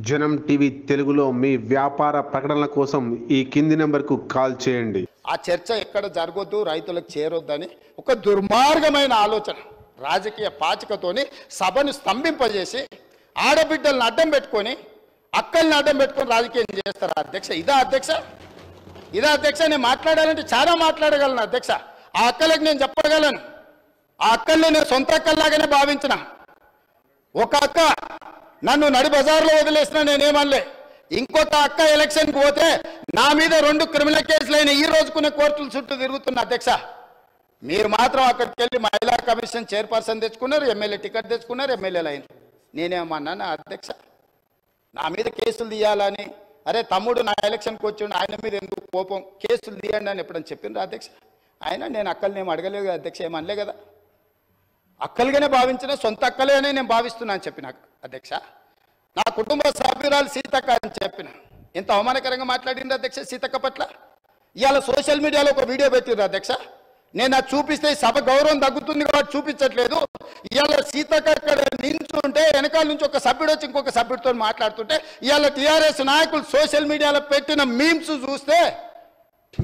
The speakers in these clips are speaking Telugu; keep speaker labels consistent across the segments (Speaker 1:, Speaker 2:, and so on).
Speaker 1: జనం టీవీ తెలుగులో మీ వ్యాపార ప్రకటనల కోసం ఈ కింది నెంబర్కు కాల్ చేయండి.
Speaker 2: ఆ చర్చ ఎక్కడ జరగొద్దు, రైతులకు చేరొద్దని ఒక దుర్మార్గమైన ఆలోచన రాజకీయ పాచికతోని సభను స్తంభింపజేసి ఆడబిడ్డలను అడ్డం పెట్టుకొని అక్కల్ని అడ్డం పెట్టుకొని రాజకీయం చేస్తారు అధ్యక్ష. ఇదా అధ్యక్ష? ఇదా అధ్యక్ష? నేను మాట్లాడాలంటే చాలా మాట్లాడగలను అధ్యక్ష. ఆ అక్కలకు నేను చెప్పగలను, ఆ అక్కల్ని నేను సొంత అక్కల్లాగానే భావించిన. ఒక అక్క నన్ను నడి బజార్లో వదిలేసినా నేనేమనలే. ఇంకొక అక్క ఎలక్షన్కి పోతే నా మీద 2 క్రిమినల్ కేసులైన ఈ రోజుకున్న కోర్టుల చుట్టూ తిరుగుతున్న అధ్యక్ష. మీరు మాత్రం అక్కడికి వెళ్ళి మహిళా కమిషన్ చైర్పర్సన్ తెచ్చుకున్నారు, ఎమ్మెల్యే టికెట్ తెచ్చుకున్నారు, ఎమ్మెల్యేలు అయినారు. నేనేమన్నాను అధ్యక్ష? నా మీద కేసులు తీయాలని, అరే తమ్ముడు నా ఎలక్షన్కి వచ్చిండు, ఆయన మీద ఎందుకు కోపం, కేసులు తీయండి అని ఎప్పుడని చెప్పిండ్రు అధ్యక్ష? ఆయన నేను అక్కల్ని ఏం అడగలేదు కదా అధ్యక్ష, ఏమనలే కదా. అక్కలుగానే భావించిన, సొంత అక్కలే అని నేను భావిస్తున్నా అని చెప్పిన అధ్యక్ష. నా కుటుంబ సభ్యురాలు సీతక్క అని చెప్పిన. ఎంత అవమానకరంగా మాట్లాడింది అధ్యక్ష సీతక్క పట్ల. ఇవాళ సోషల్ మీడియాలో ఒక వీడియో పెట్టిండ్రు అధ్యక్ష. నేను అది చూపిస్తే సభ గౌరవం తగ్గుతుంది కాబట్టి చూపించట్లేదు. ఇవాళ సీతక్క అక్కడ నించుంటే వెనకాల నుంచి ఒక సభ్యుడు వచ్చి ఇంకొక సభ్యుడితో మాట్లాడుతుంటే ఇవాళ టీఆర్ఎస్ నాయకులు సోషల్ మీడియాలో పెట్టిన మీమ్స్ చూస్తే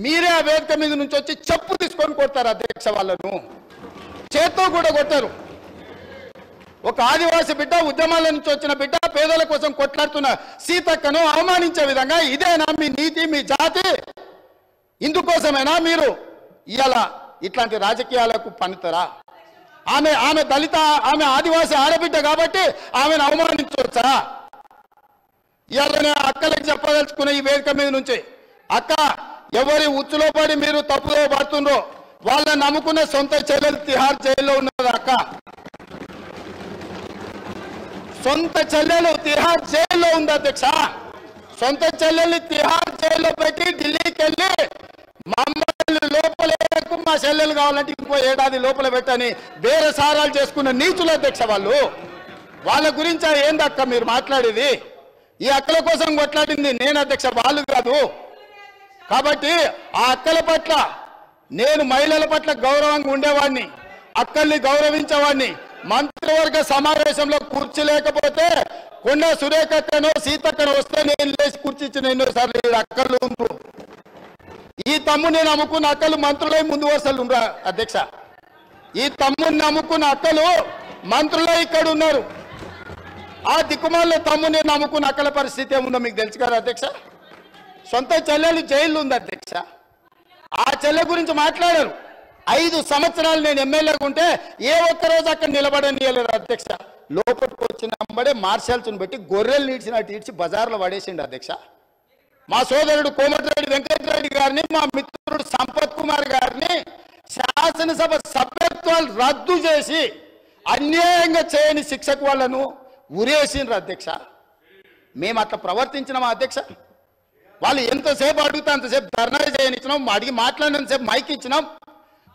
Speaker 2: మీరే ఆ వేదిక మీద నుంచి వచ్చి చెప్పు తీసుకొని కొడతారు అధ్యక్ష. వాళ్ళను చేత్తో కూడా కొట్టారు. ఒక ఆదివాసి బిడ్డ, ఉద్యమాల నుంచి వచ్చిన బిడ్డ, పేదల కోసం కొట్లాడుతున్న సీతక్కను అవమానించే విధంగా ఇదేనా మీ నీతి, మీ జాతి? ఇందుకోసమేనా మీరు ఇవాళ ఇట్లాంటి రాజకీయాలకు పనితరా? ఆమె దళిత, ఆమె ఆదివాసి ఆడబిడ్డ కాబట్టి ఆమెను అవమానించవచ్చా? ఇవాళ నేను అక్కలకు చెప్పదలుచుకున్న ఈ వేదిక మీద నుంచి, అక్క ఎవరి ఉచ్చులో పడి మీరు తప్పుదో పడుతుండ్రో వాళ్ళని నమ్ముకున్న సొంత చెల్లెలు తిహార్ జైల్లో ఉన్నది అక్క. సొంత చెల్లెలు తిహార్ జైల్లో ఉంది అధ్యక్ష. సొంత చెల్లెల్ని తిహార్ జైల్లో పెట్టి ఢిల్లీకి వెళ్ళి మమ్మల్ని లోపలకు, మా చెల్లెలు కావాలంటే ఇంకో ఏడాది లోపల పెట్టని బేరసారాలు చేసుకున్న నీచులు అధ్యక్ష వాళ్ళు. వాళ్ళ గురించి ఏందక్క మీరు మాట్లాడేది? ఈ అక్కల కోసం కొట్లాడింది నేను అధ్యక్ష, వాళ్ళు కాదు. కాబట్టి ఆ అక్కల పట్ల, నేను మహిళల పట్ల గౌరవంగా ఉండేవాడిని, అక్కల్ని గౌరవించేవాడిని. మంత్రివర్గ సమావేశంలో కుర్చీ లేకపోతే కొండ సురేఖక్కను సీతక్కను వస్తే నేను లేచి కూర్చిచ్చిన ఎన్నోసార్లు అక్కలు ఉండ్రు. ఈ తమ్ముని నమ్ముకున్న అక్కలు మంత్రులై ముందు వరుసలు ఉండరా అధ్యక్ష? ఈ తమ్ముని నమ్ముకున్న అక్కలు మంత్రులై ఇక్కడ ఉన్నారు. ఆ దిక్కుమాల తమ్ముని నమ్ముకున్న అక్కల పరిస్థితి ఏముందో మీకు తెలుసు కదా అధ్యక్ష. సొంత చెల్లెలు జైలు ఉంది అధ్యక్ష. ఆ చెల్లె గురించి మాట్లాడారు. 5 సంవత్సరాలు నేను ఎమ్మెల్యేగా ఉంటే ఏ ఒక్కరోజు అక్కడ నిలబడనియలేదు అధ్యక్ష. లోపలికి వచ్చినప్పుడే మార్షల్స్ని పెట్టి గొర్రెలు నీడ్చినట్టు ఈడ్చి బజార్లో పడేసిండు అధ్యక్ష. మా సోదరుడు కోమటిరెడ్డి వెంకటరెడ్డి గారిని, మా మిత్రుడు సంపత్ కుమార్ గారిని శాసనసభ సభ్యత్వాలు రద్దు చేసి అన్యాయంగా చేయని శిక్షకు వాళ్ళను ఉరేసిండ్రు అధ్యక్ష. మేము అట్లా ప్రవర్తించినామా అధ్యక్ష? వాళ్ళు ఎంతసేపు అడిగితే అంతసేపు ధర్నా చేయనిచ్చినాం, అడిగి మాట్లాడినంతసేపు మైక్ ఇచ్చినాం,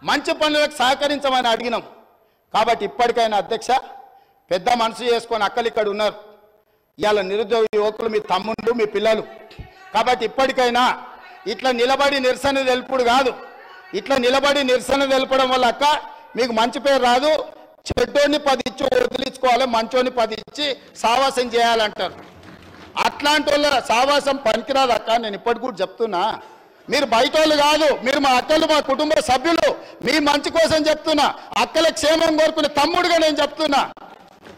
Speaker 2: మంచి పనులకు సహకరించమని అడిగినాం. కాబట్టి ఇప్పటికైనా అధ్యక్ష పెద్ద మనసు చేసుకొని అక్కలు ఇక్కడ ఉన్నారు. ఇవాళ నిరుద్యోగ యువకులు మీ తమ్ముళ్ళు, మీ పిల్లలు. కాబట్టి ఇప్పటికైనా ఇట్లా నిలబడి నిరసన తెలుపుడు కాదు. ఇట్లా నిలబడి నిరసన తెలపడం వల్ల అక్క మీకు మంచి పేరు రాదు. చెడ్డోని 10 ఇచ్చి వదిలించుకోవాలి, మంచోని 10 ఇచ్చి సావాసం చేయాలంటారు. అట్లాంటి వాళ్ళ సావాసం పనికిరాదు అక్క. నేను ఇప్పటికి కూడా చెప్తున్నా, మీరు బయట వాళ్ళు కాదు, మీరు మా అక్కలు, మా కుటుంబ సభ్యులు. మీ మంచి కోసం చెప్తున్నా, అక్కల క్షేమం కోరుకునే తమ్ముడుగా నేను చెప్తున్నా.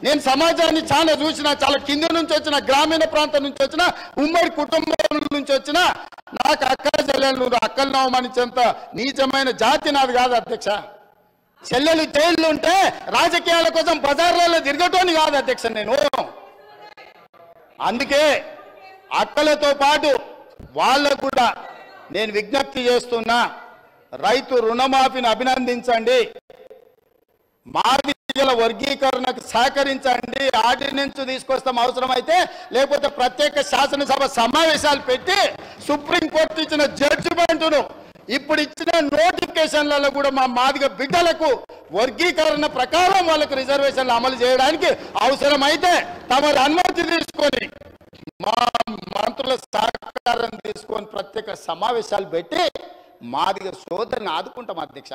Speaker 2: నేను సమాజాన్ని చాలా చూసిన, చాలా కింద నుంచి వచ్చిన, గ్రామీణ ప్రాంతం నుంచి వచ్చిన, ఉమ్మడి కుటుంబం నుంచి వచ్చిన, నాకు అక్క చెల్లెలు అక్కలను అవమానించేంత నీచమైన జాతి నాది కాదు అధ్యక్ష. చెల్లెలు జైళ్ళు ఉంటే రాజకీయాల కోసం బజార్లలో తిరగటోని కాదు అధ్యక్ష నేను. అందుకే అక్కలతో పాటు వాళ్ళకు కూడా నేను విజ్ఞప్తి చేస్తున్నా, రైతు రుణమాఫీని అభినందించండి, మార్గదర్శకాల వర్గీకరణకు సహకరించండి, ఆర్డినెన్స్ తీసుకొస్తాం అవసరమైతే, లేకపోతే ప్రత్యేక శాసనసభ సమావేశాలు పెట్టి సుప్రీంకోర్టు ఇచ్చిన జడ్జిమెంటును, ఇప్పుడు ఇచ్చిన నోటిఫికేషన్లలో కూడా మా మాదిగ బిడ్డలకు వర్గీకరణ ప్రకారం వాళ్ళకు రిజర్వేషన్లు అమలు చేయడానికి అవసరమైతే తమ అనుమతి తీసుకొని, మా మంత్రుల సహకారం తీసుకొని ప్రత్యేక సమావేశాలు పెట్టి మాదిగ సోదరిని ఆదుకుంటాం అధ్యక్ష.